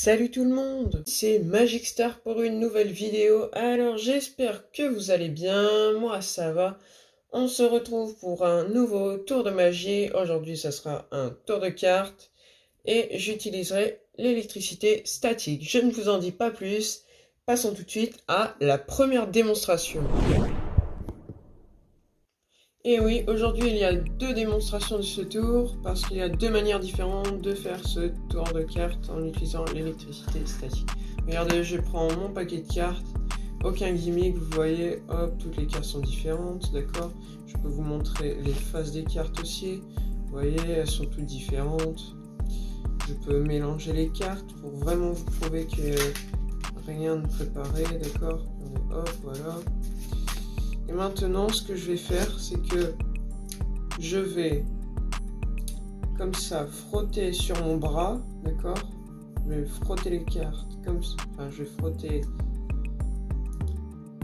Salut tout le monde, c'est Magic Star pour une nouvelle vidéo. Alors j'espère que vous allez bien, moi ça va. On se retrouve pour un nouveau tour de magie. Aujourd'hui ça sera un tour de cartes et j'utiliserai l'électricité statique. Je ne vous en dis pas plus, passons tout de suite à la première démonstration. Et oui, aujourd'hui il y a deux démonstrations de ce tour, parce qu'il y a deux manières différentes de faire ce tour de cartes en utilisant l'électricité statique. Regardez, je prends mon paquet de cartes, aucun gimmick, vous voyez, hop, toutes les cartes sont différentes, d'accord. Je peux vous montrer les faces des cartes aussi, vous voyez, elles sont toutes différentes. Je peux mélanger les cartes pour vraiment vous prouver que rien de préparé, d'accord. Hop, voilà. Et maintenant, ce que je vais faire, c'est que je vais, comme ça, frotter sur mon bras, d'accord? Je vais frotter les cartes, je vais frotter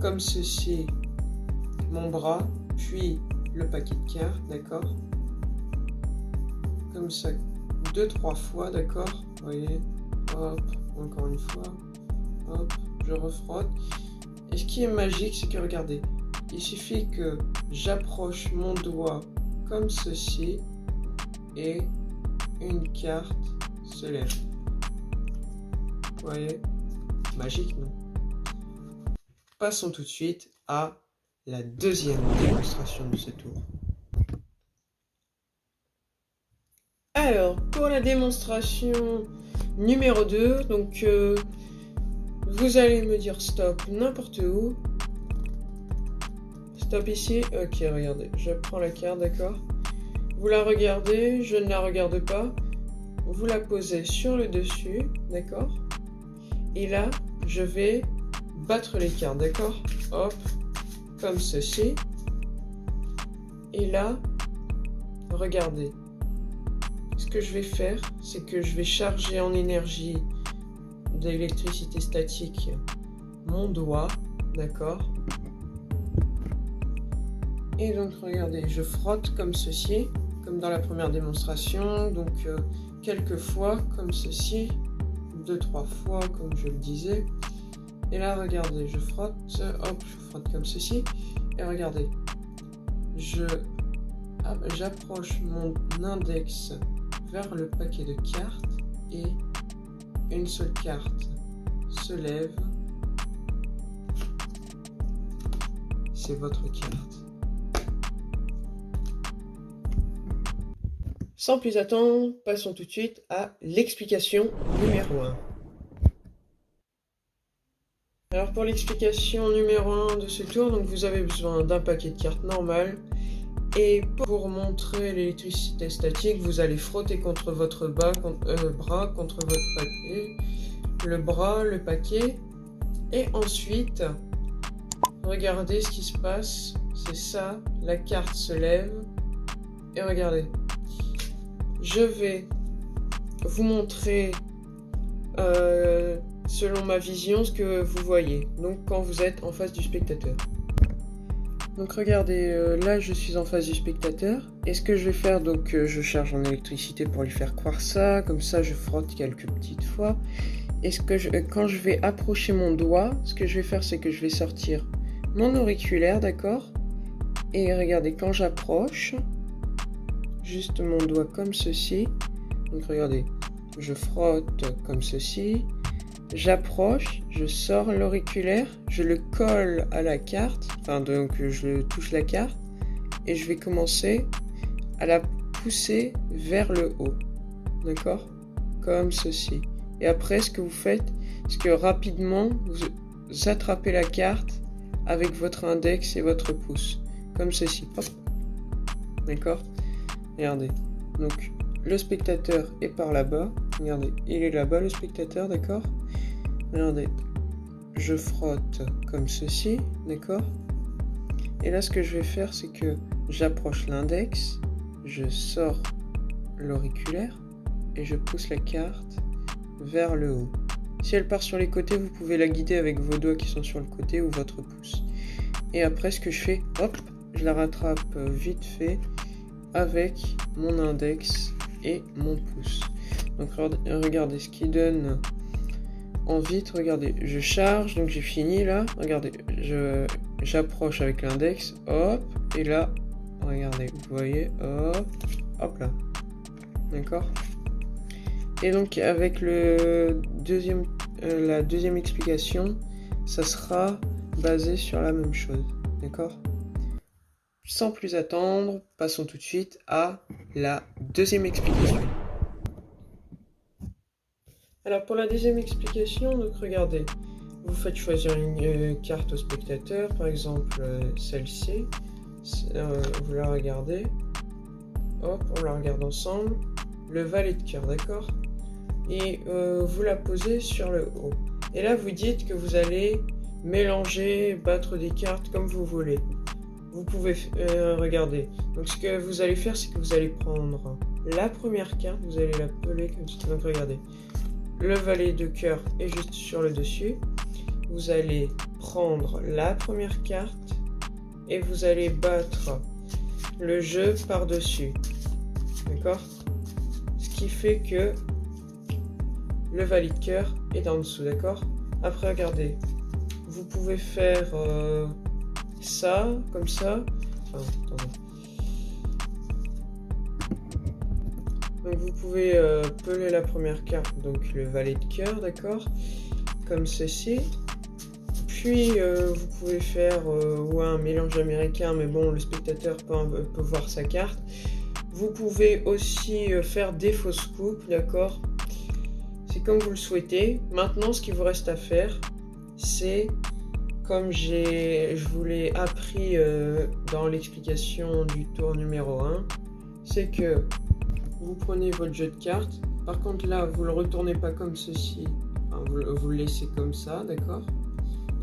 comme ceci mon bras, puis le paquet de cartes, d'accord? Comme ça, 2-3 fois, d'accord? Vous voyez? Hop, encore une fois. Hop, je refrotte. Et ce qui est magique, c'est que, regardez, il suffit que j'approche mon doigt comme ceci et une carte se lève. Vous voyez? Magique, non? Passons tout de suite à la deuxième démonstration de ce tour. Alors, pour la démonstration numéro 2, donc vous allez me dire stop n'importe où. Stop ici, ok, regardez, je prends la carte, d'accord. Vous la regardez, je ne la regarde pas. Vous la posez sur le dessus, d'accord. Et là, je vais battre les cartes, d'accord. Hop, comme ceci. Et là, regardez. Ce que je vais faire, c'est que je vais charger en énergie d'électricité statique mon doigt, d'accord. Et donc regardez, je frotte comme ceci, comme dans la première démonstration, donc quelques fois comme ceci, 2-3 fois comme je le disais. Et là regardez, je frotte, hop, je frotte comme ceci, et regardez, j'approche mon index vers le paquet de cartes, et une seule carte se lève, c'est votre carte. Sans plus attendre, passons tout de suite à l'explication numéro 1. Alors pour l'explication numéro 1 de ce tour, donc vous avez besoin d'un paquet de cartes normal. Et pour montrer l'électricité statique, vous allez frotter contre votre bras, contre votre paquet, le bras, le paquet. Et ensuite, regardez ce qui se passe. C'est ça, la carte se lève. Et regardez. Je vais vous montrer, selon ma vision, ce que vous voyez. Donc quand vous êtes en face du spectateur. Donc regardez, là je suis en face du spectateur. Et ce que je vais faire, donc je charge en électricité pour lui faire croire ça. Comme ça je frotte quelques petites fois. Et quand je vais approcher mon doigt, ce que je vais faire, c'est que je vais sortir mon auriculaire, d'accord. Et regardez, quand j'approche, juste mon doigt comme ceci. Donc regardez, je frotte comme ceci. J'approche, je sors l'auriculaire, je le colle à la carte, donc je touche la carte et je vais commencer à la pousser vers le haut, d'accord, comme ceci. Et après, ce que vous faites, c'est que rapidement, vous attrapez la carte avec votre index et votre pouce, comme ceci, hop, d'accord. Regardez, donc le spectateur est par là-bas, regardez, il est là-bas le spectateur, d'accord. Regardez, je frotte comme ceci, d'accord. Et là, ce que je vais faire, c'est que j'approche l'index, je sors l'auriculaire et je pousse la carte vers le haut. Si elle part sur les côtés, vous pouvez la guider avec vos doigts qui sont sur le côté ou votre pouce. Et après, ce que je fais, hop, je la rattrape vite fait avec mon index et mon pouce. Donc regardez, ce qui donne en vite, regardez, je charge, donc j'ai fini là, regardez, j'approche avec l'index, hop, et là, regardez, vous voyez, hop là, d'accord. Et donc avec la deuxième explication, ça sera basé sur la même chose, d'accord. Sans plus attendre, passons tout de suite à la deuxième explication. Alors pour la deuxième explication, donc regardez, vous faites choisir une carte au spectateur, par exemple celle-ci, vous la regardez, hop, on la regarde ensemble, le valet de cœur, d'accord, et vous la posez sur le haut. Et là vous dites que vous allez mélanger, battre des cartes comme vous voulez. Vous pouvez regarder. Donc ce que vous allez faire, c'est que vous allez prendre la première carte, vous allez la peler comme ça. Donc regardez, le valet de cœur est juste sur le dessus. Vous allez prendre la première carte et vous allez battre le jeu par-dessus. D'accord? Ce qui fait que le valet de cœur est en dessous, d'accord? Après, regardez, vous pouvez faire ça, comme ça. Enfin, attendez. Donc vous pouvez peler la première carte, donc le valet de cœur, d'accord, comme ceci. Puis vous pouvez faire un mélange américain, mais bon, le spectateur peut voir sa carte. Vous pouvez aussi faire des fausses coupes, d'accord. C'est comme vous le souhaitez. Maintenant, ce qu'il vous reste à faire, c'est, comme je vous l'ai appris dans l'explication du tour numéro 1, c'est que vous prenez votre jeu de cartes. Par contre, là, vous ne le retournez pas comme ceci. Enfin, vous le laissez comme ça, d'accord.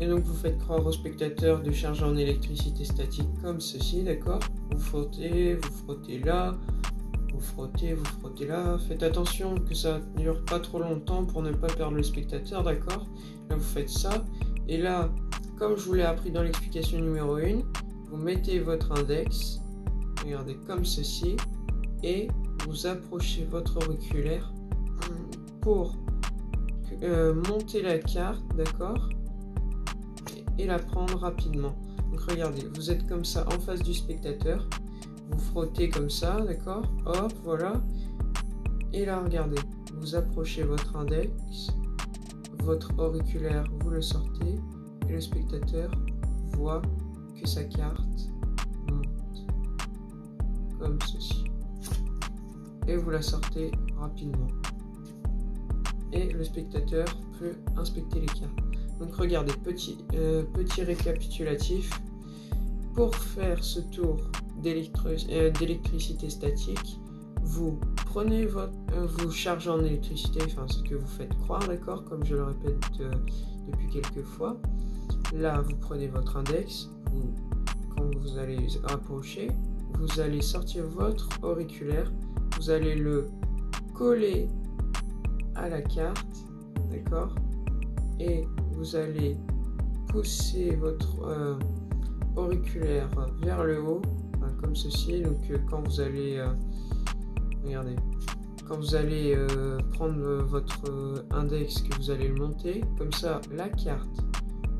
Et donc, vous faites croire au spectateur de charger en électricité statique comme ceci, d'accord. Vous frottez là. Vous frottez là. Faites attention que ça ne dure pas trop longtemps pour ne pas perdre le spectateur, d'accord. Là, vous faites ça. Et là, comme je vous l'ai appris dans l'explication numéro 1, vous mettez votre index, regardez, comme ceci, et vous approchez votre auriculaire pour monter la carte, d'accord, et la prendre rapidement. Donc regardez, vous êtes comme ça en face du spectateur, vous frottez comme ça, d'accord, hop, voilà, et là regardez, vous approchez votre index, votre auriculaire, vous le sortez, et le spectateur voit que sa carte monte, comme ceci. Et vous la sortez rapidement. Et le spectateur peut inspecter les cartes. Donc regardez, petit récapitulatif. Pour faire ce tour d'électricité statique, vous prenez vous chargez en électricité, enfin ce que vous faites croire, d'accord, comme je le répète depuis quelques fois. Là, vous prenez votre index, quand vous allez approcher, vous allez sortir votre auriculaire, vous allez le coller à la carte, d'accord, et vous allez pousser votre auriculaire vers le haut, comme ceci. Donc quand vous allez regardez, quand vous allez prendre votre index, que vous allez le monter, comme ça la carte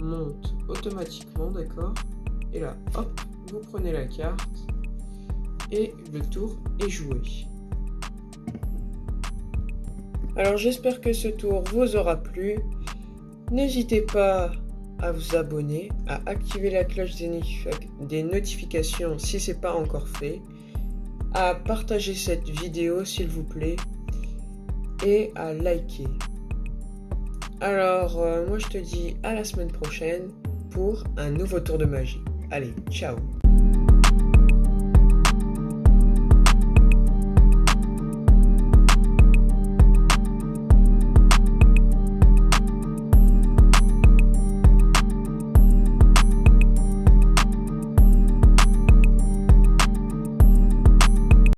monte automatiquement, d'accord, et là hop, vous prenez la carte et le tour est joué. Alors j'espère que ce tour vous aura plu. N'hésitez pas à vous abonner, à activer la cloche des notifications si ce n'est pas encore fait, à partager cette vidéo s'il vous plaît et à liker. Alors moi je te dis à la semaine prochaine pour un nouveau tour de magie. Allez, ciao!